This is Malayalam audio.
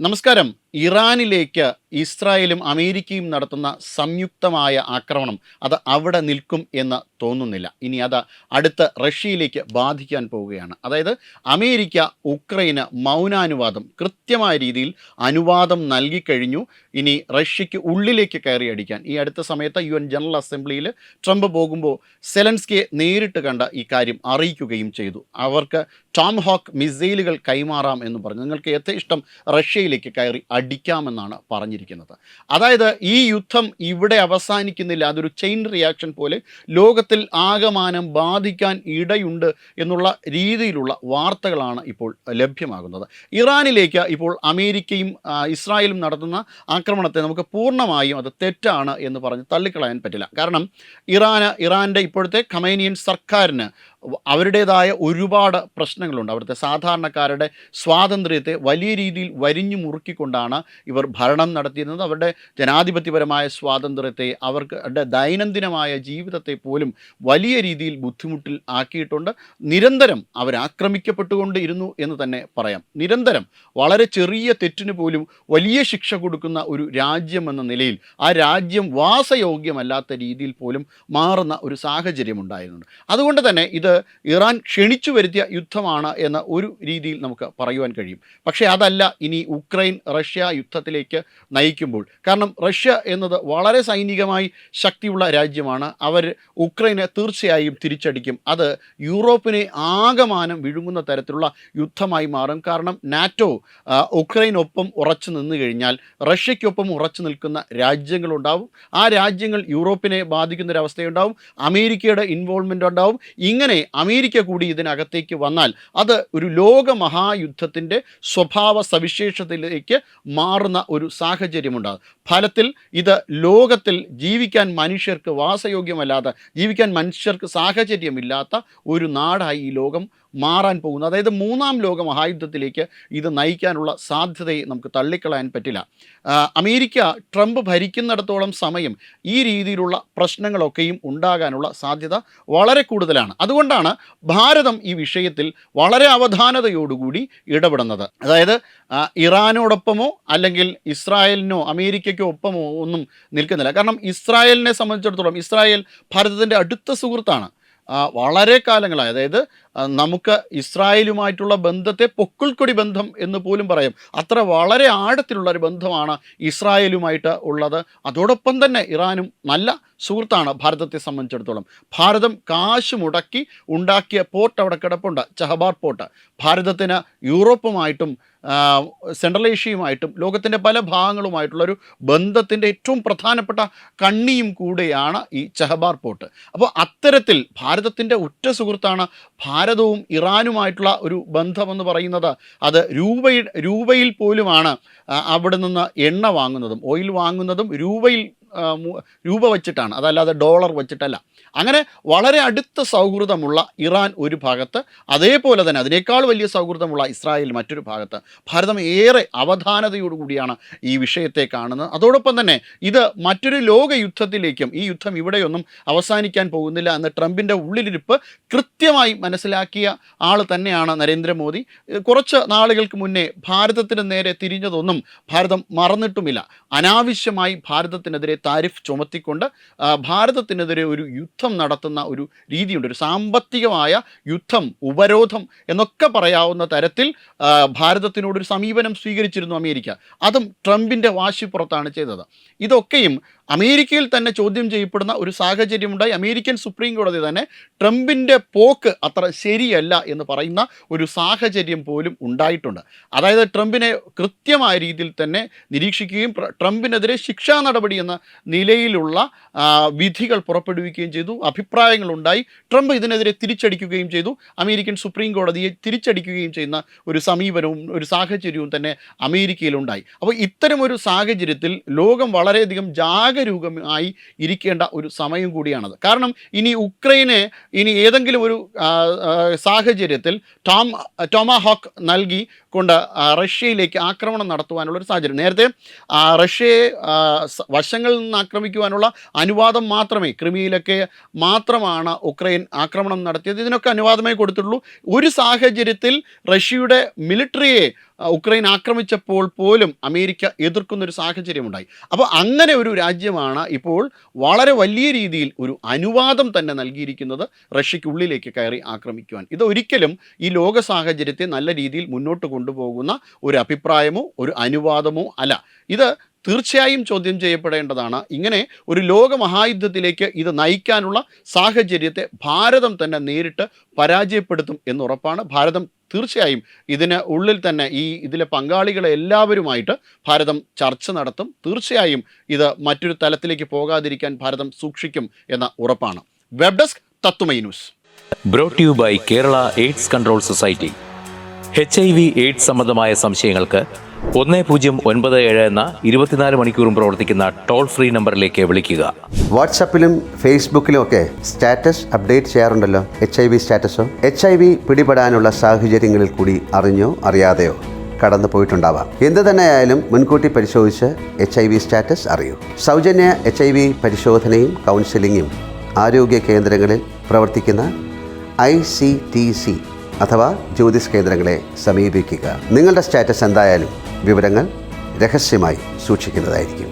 നമസ്കാരം. ഇറാനിലേക്ക് ഇസ്രായേലും അമേരിക്കയും നടത്തുന്ന സംയുക്തമായ ആക്രമണം അത് അവിടെ നിൽക്കും എന്ന് തോന്നുന്നില്ല. ഇനി അത് അടുത്ത റഷ്യയിലേക്ക് ബാധിക്കാൻ പോവുകയാണ്. അതായത് അമേരിക്ക ഉക്രൈന് മൗനാനുവാദം കൃത്യമായ രീതിയിൽ അനുവാദം നൽകിക്കഴിഞ്ഞു. ഇനി റഷ്യയ്ക്ക് ഉള്ളിലേക്ക് കയറി അടിക്കാൻ ഈ അടുത്ത സമയത്ത് UN ജനറൽ അസംബ്ലിയിൽ ട്രംപ് പോകുമ്പോൾ സെലൻസ്കിയെ നേരിട്ട് കണ്ട ഈ കാര്യം അറിയിക്കുകയും ചെയ്തു. അവർക്ക് ടോം ഹോക്ക് മിസൈലുകൾ കൈമാറാം എന്ന് പറഞ്ഞു. നിങ്ങൾക്ക് യഥേഷ്ടം റഷ്യയിലേക്ക് കയറി അടിക്കാമെന്നാണ് പറഞ്ഞിരിക്കുന്നത്. അതായത് ഈ യുദ്ധം ഇവിടെ അവസാനിക്കുന്നില്ല, അതൊരു ചെയിൻ റിയാക്ഷൻ പോലെ ലോകത്തിൽ ആകമാനം ബാധിക്കാൻ ഇടയുണ്ട് എന്നുള്ള രീതിയിലുള്ള വാർത്തകളാണ് ഇപ്പോൾ ലഭ്യമാകുന്നത്. ഇറാനിലേക്ക് ഇപ്പോൾ അമേരിക്കയും ഇസ്രായേലും നടത്തുന്ന ആക്രമണത്തെ നമുക്ക് പൂർണ്ണമായും അത് തെറ്റാണ് എന്ന് പറഞ്ഞ് തള്ളിക്കളയാൻ പറ്റില്ല. കാരണം ഇറാൻ്റെ ഇപ്പോഴത്തെ ഖമേനിയൻ സർക്കാരിന് അവരുടേതായ ഒരുപാട് പ്രശ്നങ്ങളുണ്ട്. അവിടുത്തെ സാധാരണക്കാരുടെ സ്വാതന്ത്ര്യത്തെ വലിയ രീതിയിൽ വരിഞ്ഞു മുറുക്കിക്കൊണ്ടാണ് ഇവർ ഭരണം നടത്തിയിരുന്നത്. അവരുടെ ജനാധിപത്യപരമായ സ്വാതന്ത്ര്യത്തെ, അവരുടെ ദൈനംദിനമായ ജീവിതത്തെ പോലും വലിയ രീതിയിൽ ബുദ്ധിമുട്ടിൽ ആക്കിയിട്ടുണ്ട്. നിരന്തരം അവരാക്രമിക്കപ്പെട്ടുകൊണ്ടിരുന്നു എന്ന് തന്നെ പറയാം. നിരന്തരം വളരെ ചെറിയ തെറ്റിന് പോലും വലിയ ശിക്ഷ കൊടുക്കുന്ന ഒരു രാജ്യം എന്ന നിലയിൽ ആ രാജ്യം വാസയോഗ്യമല്ലാത്ത രീതിയിൽ പോലും മാറുന്ന ഒരു സാഹചര്യം ഉണ്ടായിരുന്നുണ്ട്. അതുകൊണ്ട് തന്നെ ഇത് ഇറാൻ ക്ഷണിച്ചു വരുത്തിയ യുദ്ധമാണ് എന്ന ഒരു രീതിയിൽ നമുക്ക് പറയുവാൻ കഴിയും. പക്ഷേ അതല്ല ഇനി ഉക്രൈൻ റഷ്യ യുദ്ധത്തിലേക്ക് നയിക്കുമ്പോൾ. കാരണം റഷ്യ എന്നത് വളരെ സൈനികമായി ശക്തിയുള്ള രാജ്യമാണ്. അവർ ഉക്രൈനെ തീർച്ചയായും തിരിച്ചടിക്കും. അത് യൂറോപ്പിനെ ആകമാനം വിഴുങ്ങുന്ന തരത്തിലുള്ള യുദ്ധമായി മാറും. കാരണം നാറ്റോ ഉക്രൈനൊപ്പം ഉറച്ചു നിന്നു കഴിഞ്ഞാൽ റഷ്യയ്ക്കൊപ്പം ഉറച്ചു നിൽക്കുന്ന രാജ്യങ്ങളുണ്ടാവും. ആ രാജ്യങ്ങൾ യൂറോപ്പിനെ ബാധിക്കുന്നൊരവസ്ഥയുണ്ടാവും. അമേരിക്കയുടെ ഇൻവോൾവ്മെൻ്റ് ഉണ്ടാവും. ഇങ്ങനെ അമേരിക്ക കൂടി ഇതിനകത്തേക്ക് വന്നാൽ അത് ഒരു ലോകമഹായുദ്ധത്തിൻ്റെ സ്വഭാവ സവിശേഷതയിലേക്ക് മാറുന്ന ഒരു സാഹചര്യമുണ്ടാകും. ഫലത്തിൽ ഇത് ലോകത്തിൽ ജീവിക്കാൻ മനുഷ്യർക്ക് വാസയോഗ്യമല്ലാതെ, ജീവിക്കാൻ മനുഷ്യർക്ക് സാഹചര്യമില്ലാത്ത ഒരു നാടായി ഈ ലോകം മാറാൻ പോകുന്നു. അതായത് മൂന്നാം ലോക മഹായുദ്ധത്തിലേക്ക് ഇത് നയിക്കാനുള്ള സാധ്യതയെ നമുക്ക് തള്ളിക്കളയാൻ പറ്റില്ല. അമേരിക്ക ട്രംപ് ഭരിക്കുന്നിടത്തോളം സമയം ഈ രീതിയിലുള്ള പ്രശ്നങ്ങളൊക്കെയും ഉണ്ടാകാനുള്ള സാധ്യത വളരെ കൂടുതലാണ്. അതുകൊണ്ടാണ് ഭാരതം ഈ വിഷയത്തിൽ വളരെ അവധാനതയോടുകൂടി ഇടപെടുന്നത്. അതായത് ഇറാനോടൊപ്പമോ അല്ലെങ്കിൽ ഇസ്രായേലിനോ അമേരിക്കയ്ക്കോ ഒപ്പമോ ഒന്നും നിൽക്കുന്നില്ല. കാരണം ഇസ്രായേലിനെ സംബന്ധിച്ചിടത്തോളം ഇസ്രായേൽ ഭാരതത്തിൻ്റെ അടുത്ത സുഹൃത്താണ്. വളരെ കാലങ്ങളായി, അതായത് നമുക്ക് ഇസ്രായേലുമായിട്ടുള്ള ബന്ധത്തെ പൊക്കിൾക്കൊടി ബന്ധം എന്ന് പോലും പറയും. അത്ര വളരെ ആഴത്തിലുള്ളൊരു ബന്ധമാണ് ഇസ്രായേലുമായിട്ട് ഉള്ളത്. അതോടൊപ്പം തന്നെ ഇറാനും നല്ല സുഹൃത്താണ് ഭാരതത്തെ സംബന്ധിച്ചിടത്തോളം. ഭാരതം കാശ് മുടക്കി ഉണ്ടാക്കിയ പോർട്ട് അവിടെ കിടപ്പുണ്ട്, ചഹബാർ പോർട്ട്. ഭാരതത്തിന് യൂറോപ്പുമായിട്ടും സെൻട്രൽ ഏഷ്യയുമായിട്ടും ലോകത്തിൻ്റെ പല ഭാഗങ്ങളുമായിട്ടുള്ളൊരു ബന്ധത്തിൻ്റെ ഏറ്റവും പ്രധാനപ്പെട്ട കണ്ണിയും കൂടെയാണ് ഈ ചഹബാർ പോർട്ട്. അപ്പോൾ അത്തരത്തിൽ ഭാരതത്തിൻ്റെ ഉറ്റ സുഹൃത്താണ്. ഭാരതവും ഇറാനുമായിട്ടുള്ള ഒരു ബന്ധമെന്ന് പറയുന്നത് അത് രൂപയിൽ പോലുമാണ് അവിടെ നിന്ന് എണ്ണ വാങ്ങുന്നതും ഓയിൽ വാങ്ങുന്നതും രൂപ വച്ചിട്ടാണ്, അതല്ലാതെ ഡോളർ വച്ചിട്ടല്ല. അങ്ങനെ വളരെ അടുത്ത സൗഹൃദമുള്ള ഇറാൻ ഒരു ഭാഗത്ത്, അതേപോലെ തന്നെ അതിനേക്കാൾ വലിയ സൗഹൃദമുള്ള ഇസ്രായേൽ മറ്റൊരു ഭാഗത്ത്. ഭാരതം ഏറെ അവധാനതയോടുകൂടിയാണ് ഈ വിഷയത്തെ കാണുന്നത്. അതോടൊപ്പം തന്നെ ഇത് മറ്റൊരു ലോക യുദ്ധത്തിലേക്കും, ഈ യുദ്ധം ഇവിടെയൊന്നും അവസാനിക്കാൻ പോകുന്നില്ല എന്ന് ട്രംപിൻ്റെ ഉള്ളിലിരിപ്പ് കൃത്യമായി മനസ്സിലാക്കിയ ആൾ തന്നെയാണ് നരേന്ദ്രമോദി. കുറച്ച് നാളുകൾക്ക് മുന്നേ ഭാരതത്തിന് നേരെ തിരിഞ്ഞതൊന്നും ഭാരതം മറന്നിട്ടുമില്ല. അനാവശ്യമായി ഭാരതത്തിനെതിരെ താരിഫ് ചുമത്തിക്കൊണ്ട് ഭാരതത്തിനെതിരെ ഒരു യുദ്ധം നടത്തുന്ന ഒരു രീതിയുണ്ട്. ഒരു സാമ്പത്തികമായ യുദ്ധം, ഉപരോധം എന്നൊക്കെ പറയാവുന്ന തരത്തിൽ ഭാരതത്തിനോടൊരു സമീപനം സ്വീകരിച്ചിരുന്നു അമേരിക്ക. അതും ട്രംപിൻ്റെ വാശിപ്പുറത്താണ് ചെയ്തത്. ഇതൊക്കെയും അമേരിക്കയിൽ തന്നെ ചോദ്യം ചെയ്യപ്പെടുന്ന ഒരു സാഹചര്യമുണ്ടായി. അമേരിക്കൻ സുപ്രീം കോടതി തന്നെ ട്രംപിൻ്റെ പോക്ക് അത്ര ശരിയല്ല എന്ന് പറയുന്ന ഒരു സാഹചര്യം പോലും ഉണ്ടായിട്ടുണ്ട്. അതായത് ട്രംപിനെ കൃത്യമായ രീതിയിൽ തന്നെ നിരീക്ഷിക്കുകയും ട്രംപിനെതിരെ ശിക്ഷാ നടപടി എന്ന നിലയിലുള്ള വിധികൾ പുറപ്പെടുവിക്കുകയും ചെയ്തു. അഭിപ്രായങ്ങളുണ്ടായി. ട്രംപ് ഇതിനെതിരെ തിരിച്ചടിക്കുകയും ചെയ്തു. അമേരിക്കൻ സുപ്രീം കോടതിയെ തിരിച്ചടിക്കുകയും ചെയ്യുന്ന ഒരു സമീപനവും ഒരു സാഹചര്യവും തന്നെ അമേരിക്കയിലുണ്ടായി. അപ്പോൾ ഇത്തരമൊരു സാഹചര്യത്തിൽ ലോകം വളരെയധികം ജാഗരൂകമായി ഇരിക്കേണ്ട ഒരു സമയം കൂടിയാണത്. കാരണം ഇനി ഏതെങ്കിലും ഒരു സാഹചര്യത്തിൽ ടോമാഹോക്ക് നൽകി കൊണ്ട് റഷ്യയിലേക്ക് ആക്രമണം നടത്തുവാനുള്ളൊരു സാഹചര്യം. നേരത്തെ റഷ്യയെ വശങ്ങളിൽ നിന്ന് ആക്രമിക്കുവാനുള്ള അനുവാദം മാത്രമേ, ക്രിമിയയിലൊക്കെ മാത്രമാണ് ഉക്രൈൻ ആക്രമണം നടത്തിയത്. ഇതിനൊക്കെ അനുവാദമേ കൊടുത്തിട്ടുള്ളൂ. ഒരു സാഹചര്യത്തിൽ റഷ്യയുടെ മിലിറ്ററിയെ ഉക്രൈൻ ആക്രമിച്ചപ്പോൾ പോലും അമേരിക്ക എതിർക്കുന്നൊരു സാഹചര്യമുണ്ടായി. അപ്പോൾ അങ്ങനെ ഒരു രാജ്യമാണ് ഇപ്പോൾ വളരെ വലിയ രീതിയിൽ ഒരു അനുവാദം തന്നെ നൽകിയിരിക്കുന്നത് റഷ്യയ്ക്കുള്ളിലേക്ക് കയറി ആക്രമിക്കുവാൻ. ഇതൊരിക്കലും ഈ ലോക സാഹചര്യത്തെ നല്ല രീതിയിൽ മുന്നോട്ട് കൊണ്ടുപോകുന്ന ഒരു അഭിപ്രായമോ ഒരു അനുവാദമോ അല്ല. ഇത് തീർച്ചയായും ചോദ്യം ചെയ്യപ്പെടേണ്ടതാണ്. ഇങ്ങനെ ഒരു ലോകമഹായുദ്ധത്തിലേക്ക് ഇത് നയിക്കാനുള്ള സാഹചര്യത്തെ ഭാരതം തന്നെ നേരിട്ട് പരാജയപ്പെടുത്തും എന്നുറപ്പാണ്. ഭാരതം തീർച്ചയായും ഇതിന് ഉള്ളിൽ തന്നെ ഇതിലെ പങ്കാളികളെ എല്ലാവരുമായിട്ട് ഭാരതം ചർച്ച നടത്തും. തീർച്ചയായും ഇത് മറ്റൊരു തലത്തിലേക്ക് പോകാതിരിക്കാൻ ഭാരതം സൂക്ഷിക്കും എന്ന ഉറപ്പാണ്. വെബ് ഡെസ്ക് തത്തുമൈ news. Brought you by Kerala AIDS control society. HIV AIDS സംബന്ധമായ സംശയങ്ങൾക്ക് 1097 എന്ന 24 മണിക്കൂറും പ്രവർത്തിക്കുന്ന ടോൾ ഫ്രീ നമ്പറിലേക്ക് വിളിക്കുക. വാട്സാപ്പിലും ഫേസ്ബുക്കിലും ഒക്കെ സ്റ്റാറ്റസ് അപ്ഡേറ്റ് ചെയ്യാറുണ്ടല്ലോ, HIV സ്റ്റാറ്റസോ. HIV പിടിപെടാനുള്ള സാഹചര്യങ്ങളിൽ കൂടി അറിഞ്ഞോ അറിയാതെയോ കടന്നു പോയിട്ടുണ്ടാവാം. എന്ത് തന്നെയായാലും മുൻകൂട്ടി പരിശോധിച്ച് HIV സ്റ്റാറ്റസ് അറിയൂ. സൗജന്യ HIV പരിശോധനയും കൗൺസിലിങ്ങും ആരോഗ്യ കേന്ദ്രങ്ങളിൽ പ്രവർത്തിക്കുന്ന ICTC അഥവാ ജ്യോതിസ് കേന്ദ്രങ്ങളെ സമീപിക്കുക. നിങ്ങളുടെ സ്റ്റാറ്റസ് എന്തായാലും വിവരങ്ങൾ രഹസ്യമായി സൂക്ഷിക്കുന്നതായിരിക്കും.